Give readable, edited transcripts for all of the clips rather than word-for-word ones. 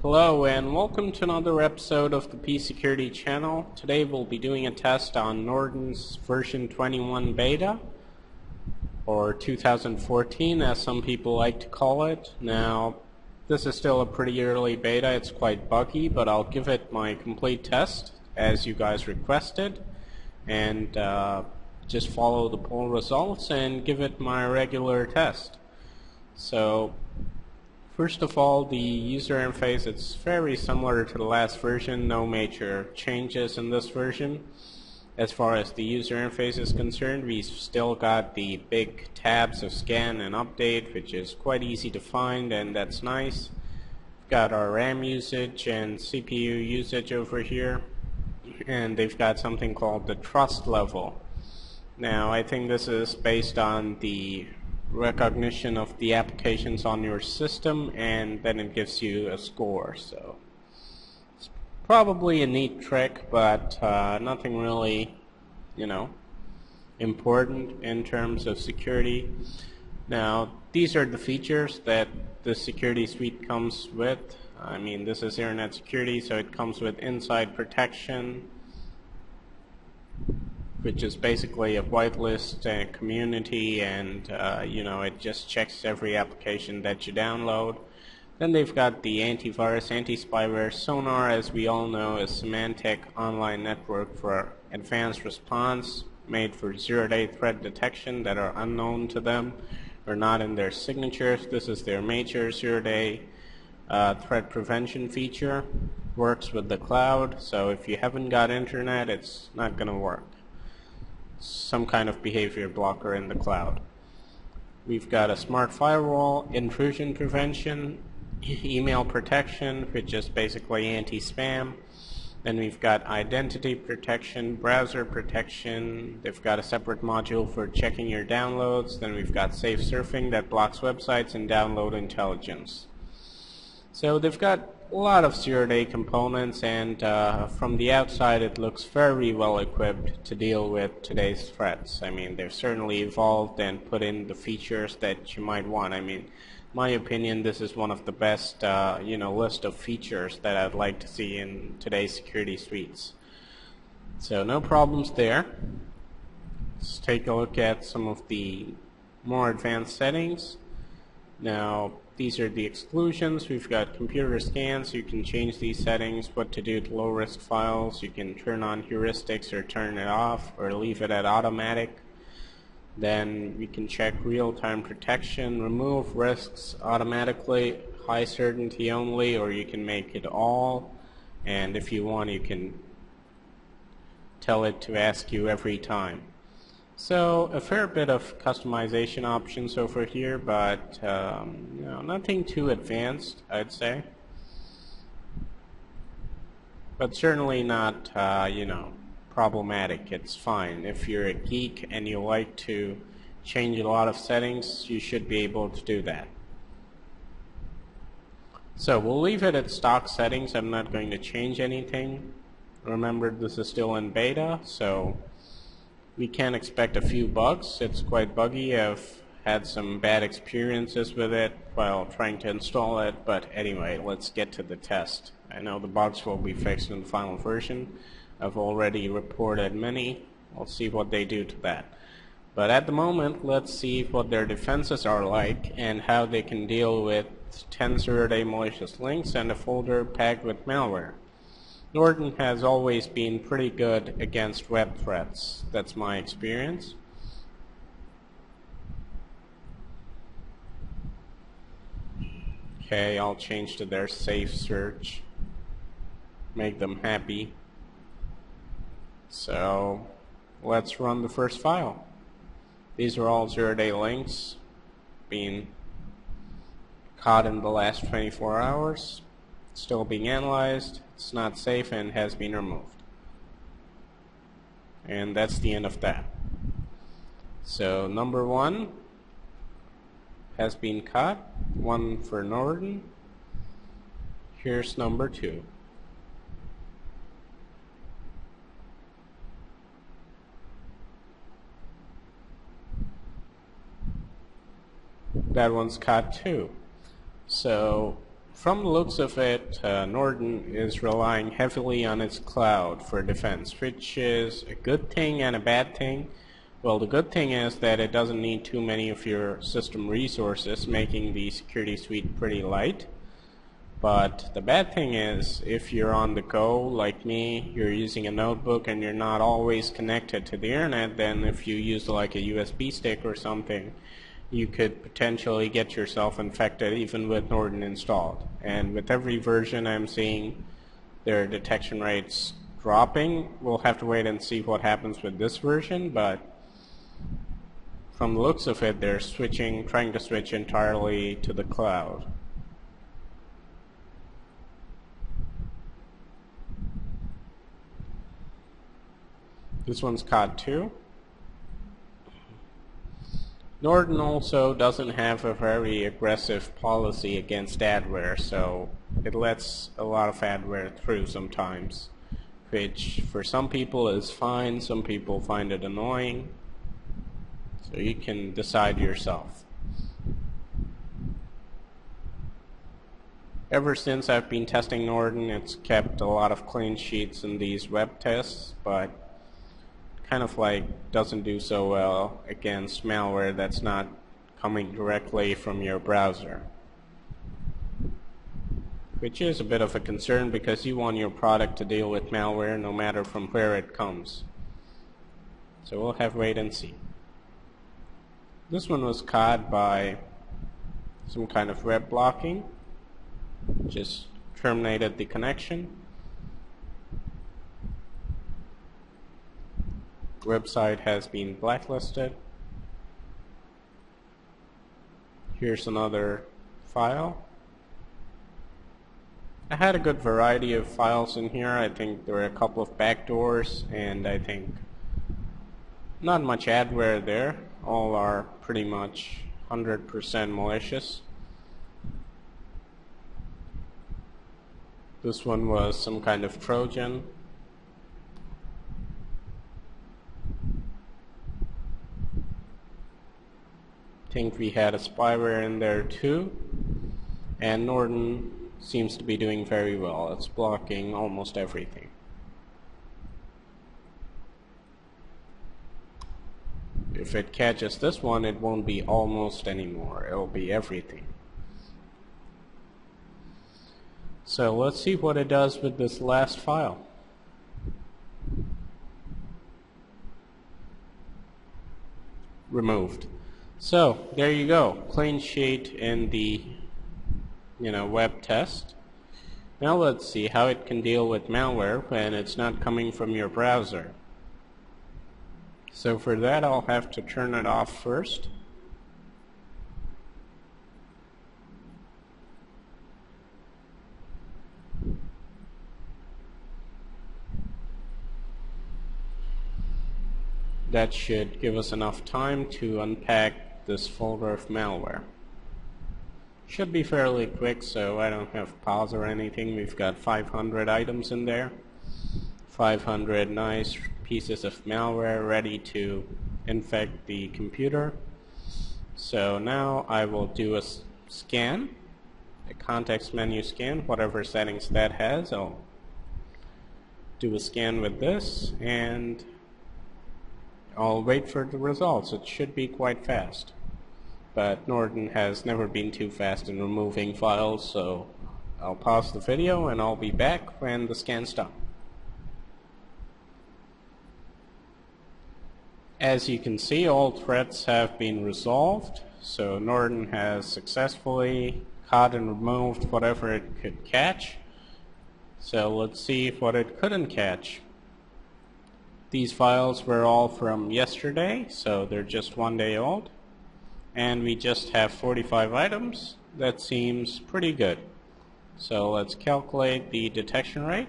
Hello and welcome to another episode of the P-Security channel. Today we'll be doing a test on Norton's version 21 beta, or 2014 as some people like to call it. Now, this is still a pretty early beta, it's quite buggy, but I'll give it my complete test as you guys requested, and just follow the poll results and give it my regular test. So, first of all, the user interface, it's very similar to the last version, no major changes in this version. As far as the user interface is concerned, we've still got the big tabs of scan and update, which is quite easy to find, and that's nice. We've got our RAM usage and CPU usage over here, and they've got something called the trust level. Now, I think this is based on the recognition of the applications on your system, and then it gives you a score. So it's probably a neat trick, but nothing really, important in terms of security. Now, these are the features that the security suite comes with. I mean, this is Internet Security, so it comes with inside protection, which is basically a whitelist community, and it just checks every application that you download. Then they've got the antivirus, anti-spyware. Sonar, as we all know, is semantic online network for advanced response, made for zero-day threat detection that are unknown to them or not in their signatures. This is their major zero-day threat prevention feature. Works with the cloud, so if you haven't got internet, it's not going to work. Some kind of behavior blocker in the cloud. We've got a smart firewall, intrusion prevention, email protection, which is basically anti-spam. Then we've got identity protection, browser protection. They've got a separate module for checking your downloads. Then we've got safe surfing that blocks websites and download intelligence. So they've got a lot of zero-day components, and from the outside it looks very well equipped to deal with today's threats. I mean, they've certainly evolved and put in the features that you might want. I mean, in my opinion, this is one of the best list of features that I'd like to see in today's security suites. So no problems there. Let's take a look at some of the more advanced settings. Now, these are the exclusions. We've got computer scans. You can change these settings, what to do to low-risk files. You can turn on heuristics or turn it off or leave it at automatic. Then we can check real-time protection, remove risks automatically, high certainty only, or you can make it all. And if you want, you can tell it to ask you every time. So a fair bit of customization options over here, but nothing too advanced, I'd say. But certainly not, problematic. It's fine. If you're a geek and you like to change a lot of settings, you should be able to do that. So we'll leave it at stock settings. I'm not going to change anything. Remember, this is still in beta, so we can expect a few bugs. It's quite buggy. I've had some bad experiences with it while trying to install it, but anyway, let's get to the test. I know the bugs will be fixed in the final version. I've already reported many. We'll see what they do to that. But at the moment, let's see what their defenses are like and how they can deal with 10 zero-day malicious links and a folder packed with malware. Norton has always been pretty good against web threats. That's my experience. Okay, I'll change to their safe search. Make them happy. So, let's run the first file. These are all zero-day links being caught in the last 24 hours. Still being analyzed. It's not safe and has been removed. And that's the end of that. So number 1 has been caught. 1 for Norton. Here's number 2. That one's caught too. So From the looks of it, Norton is relying heavily on its cloud for defense, which is a good thing and a bad thing. Well, the good thing is that it doesn't need too many of your system resources, making the security suite pretty light. But the bad thing is, if you're on the go like me, you're using a notebook and you're not always connected to the internet, then if you use like a USB stick or something, you could potentially get yourself infected even with Norton installed. And with every version I'm seeing their detection rates dropping. We'll have to wait and see what happens with this version, but from the looks of it, they're trying to switch entirely to the cloud. This one's COD 2. Norton also doesn't have a very aggressive policy against adware, so it lets a lot of adware through sometimes, which for some people is fine, some people find it annoying, so you can decide yourself. Ever since I've been testing Norton, it's kept a lot of clean sheets in these web tests, but kind of like doesn't do so well against malware that's not coming directly from your browser, which is a bit of a concern because you want your product to deal with malware no matter from where it comes. So we'll have to wait and see. This one was caught by some kind of web blocking, just terminated the connection. Website has been blacklisted. Here's another file. I had a good variety of files in here. I think there were a couple of backdoors, and I think not much adware there. All are pretty much 100% malicious. This one was some kind of Trojan. I think we had a spyware in there too, and Norton seems to be doing very well. It's blocking almost everything. If it catches this one, it won't be almost anymore. It'll be everything. So let's see what it does with this last file. Removed. So there you go, clean sheet in the web test. Now let's see how it can deal with malware when it's not coming from your browser. So for that, I'll have to turn it off first. That should give us enough time to unpack this folder of malware. Should be fairly quick, so I don't have pause or anything. We've got 500 items in there. 500 nice pieces of malware ready to infect the computer. So now I will do a scan, a context menu scan, whatever settings that has. I'll do a scan with this, and I'll wait for the results. It should be quite fast. But Norton has never been too fast in removing files, so I'll pause the video and I'll be back when the scan's done. As you can see, all threats have been resolved, so Norton has successfully caught and removed whatever it could catch. So let's see what it couldn't catch. These files were all from yesterday, so they're just 1 day old. And we just have 45 items. That seems pretty good. So let's calculate the detection rate.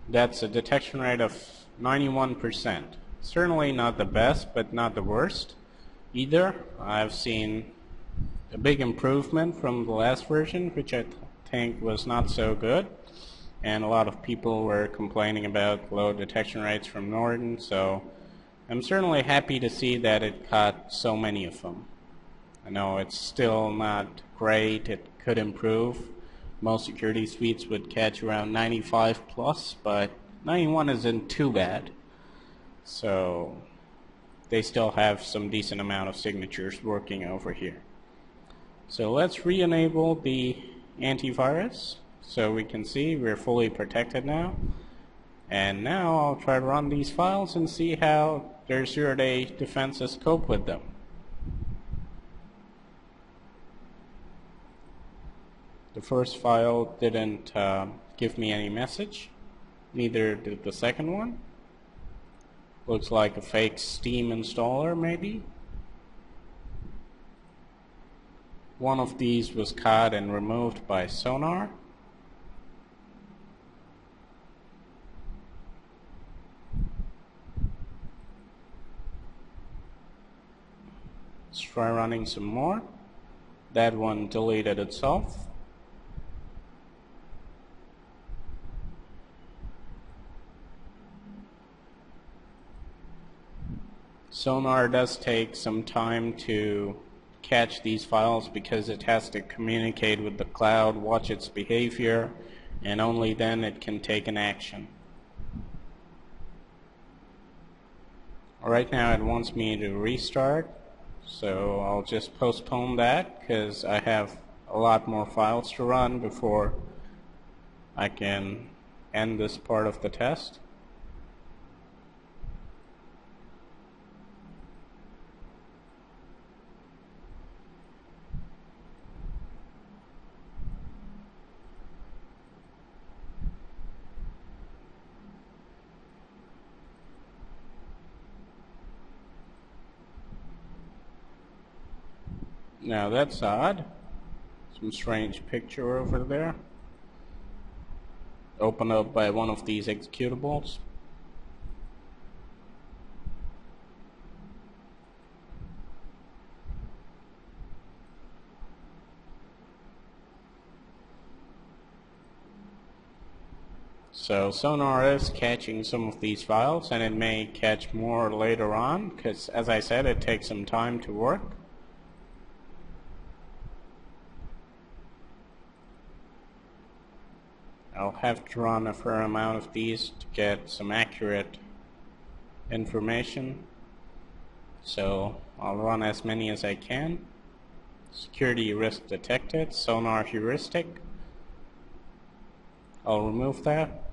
That's a detection rate of 91%. Certainly not the best, but not the worst either. I've seen a big improvement from the last version, which I think was not so good. And a lot of people were complaining about low detection rates from Norton, so I'm certainly happy to see that it caught so many of them. I know it's still not great, it could improve. Most security suites would catch around 95 plus, but 91 isn't too bad. So they still have some decent amount of signatures working over here. So let's re-enable the antivirus so we can see we're fully protected now. And now I'll try to run these files and see how their zero-day defenses cope with them. The first file didn't give me any message, neither did the second one. Looks like a fake Steam installer maybe. One of these was caught and removed by sonar. Let's try running some more. That one deleted itself. Sonar does take some time to catch these files because it has to communicate with the cloud, watch its behavior, and only then it can take an action. Right now it wants me to restart, so I'll just postpone that because I have a lot more files to run before I can end this part of the test. Now that's odd. Some strange picture over there. Opened up by one of these executables. So sonar is catching some of these files, and it may catch more later on because, as I said, it takes some time to work. I'll have to run a fair amount of these to get some accurate information. So I'll run as many as I can. Security risk detected, sonar heuristic. I'll remove that.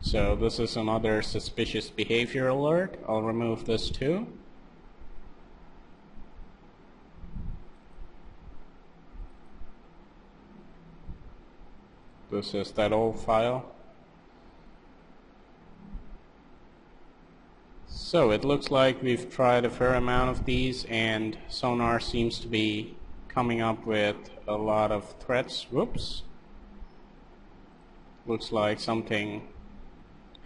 So this is another suspicious behavior alert. I'll remove this too. This is that old file. So it looks like we've tried a fair amount of these, and sonar seems to be coming up with a lot of threats. Whoops. Looks like something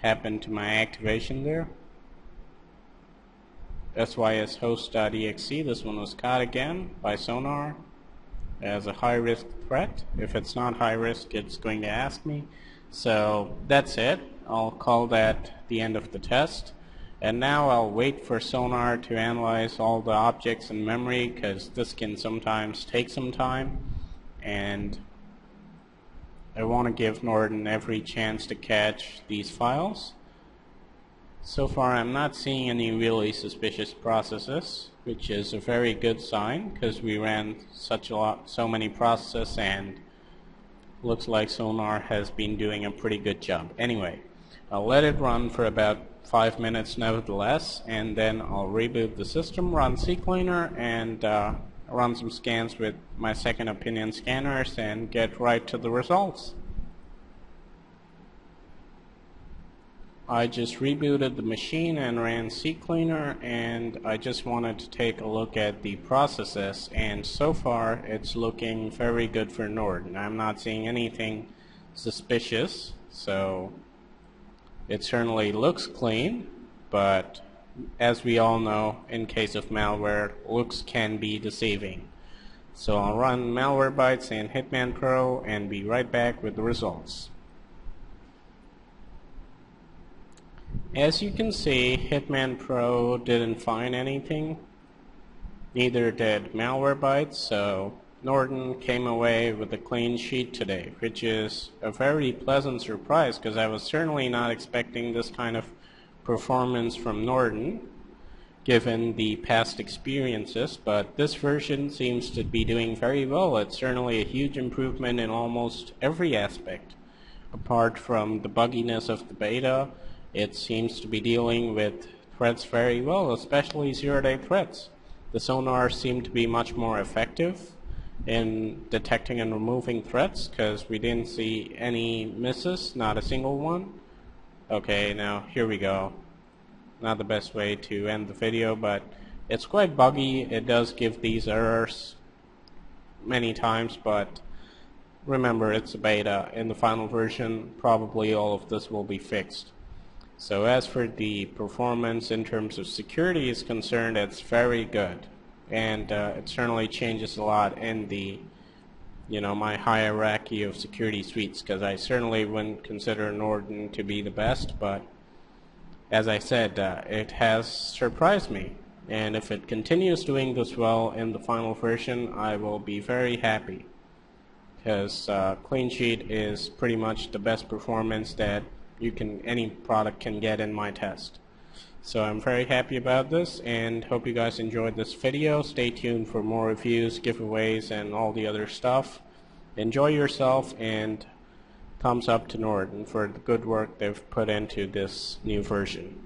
happened to my activation there. SYS host.exe, this one was caught again by sonar as a high risk threat. If it's not high risk, it's going to ask me. So that's it. I'll call that the end of the test. And now I'll wait for sonar to analyze all the objects in memory, because this can sometimes take some time, and I want to give Norton every chance to catch these files. So far I'm not seeing any really suspicious processes, which is a very good sign because we ran so many processes, and looks like sonar has been doing a pretty good job. Anyway, I'll let it run for about 5 minutes nevertheless, and then I'll reboot the system, run CCleaner, and run some scans with my second opinion scanners and get right to the results. I just rebooted the machine and ran CCleaner, and I just wanted to take a look at the processes, and so far it's looking very good for Norton. I'm not seeing anything suspicious, so it certainly looks clean, but as we all know, in case of malware, looks can be deceiving. So I'll run Malwarebytes and Hitman Pro and be right back with the results. As you can see, Hitman Pro didn't find anything. Neither did Malwarebytes, so Norton came away with a clean sheet today, which is a very pleasant surprise because I was certainly not expecting this kind of performance from Norton given the past experiences, but this version seems to be doing very well. It's certainly a huge improvement in almost every aspect. Apart from the bugginess of the beta, it seems to be dealing with threats very well, especially zero-day threats. The sonar seemed to be much more effective in detecting and removing threats because we didn't see any misses, not a single one. Okay, now here we go. Not the best way to end the video, but it's quite buggy. It does give these errors many times, but remember, it's a beta. In the final version, probably all of this will be fixed. So as for the performance in terms of security is concerned, it's very good, and it certainly changes a lot in the my hierarchy of security suites, because I certainly wouldn't consider Norton to be the best, but as I said, it has surprised me, and if it continues doing this well in the final version, I will be very happy, because clean sheet is pretty much the best performance that any product can get in my test. So I'm very happy about this and hope you guys enjoyed this video. Stay tuned for more reviews, giveaways, and all the other stuff. Enjoy yourself, and thumbs up to Norton for the good work they've put into this new version.